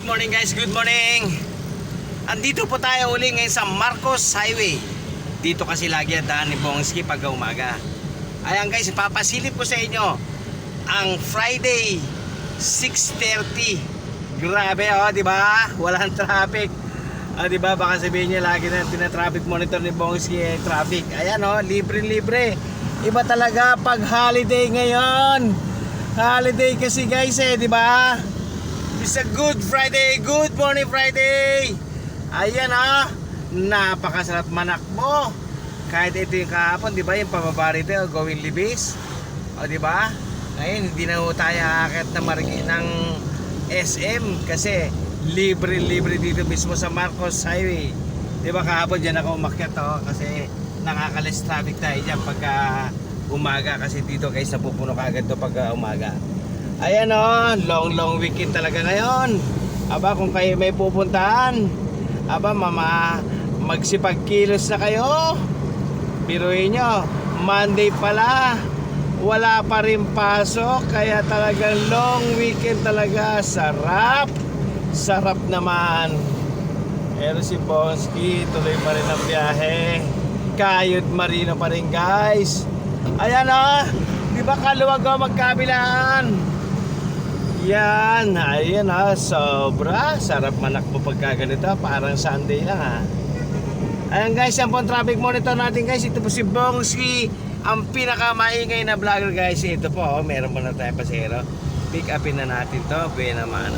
morning guys, good morning. Andito po tayo uli ngayon sa Marcos Highway. Dito kasi lagi ang daan ni Bongski pag umaga. Ayan guys, ipapasilip ko sa inyo ang Friday 6:30. Grabe oh, di ba? Walang traffic. Di ba? Baka sabihin niya lagi na tina-traffic monitor ni Bongski traffic. Ayan oh, libre-libre. Iba talaga pag holiday ngayon. Holiday kasi guys di ba? It's a good Friday, good morning Friday. Ayan napakasarap manakbo. Kahit ito yung kahapon, di ba? Yung pababa rito, going libis. Di ba? Ngayon, hindi na tayo akit na ng SM kasi libre-libre dito mismo sa Marcos Highway. Di ba kahapon dyan ako umakyat kasi nakakalis traffic tayo dyan pagka umaga kasi dito guys napupuno kagad to pagka umaga. Ayan long weekend talaga ngayon. Aba kung kayo may pupuntahan, aba magsipagkilos na kayo. Biruin nyo, Monday pala, wala pa rin pasok, kaya talagang long weekend talaga. Sarap naman. Pero si Bongski tuloy pa rin ang biyahe. Kayod Marino pa rin guys. Ayan di ba kaluwag magkabilaan? Yan, ayan sobra sarap manakbo pagka ganito, parang Sunday lang Ayan guys, yan po ang traffic monitor natin guys. Ito po si Bongski, ang pinakamaingay na vlogger guys. Ito po, meron po na tayong pasero. Pick upin na natin to, buena mano.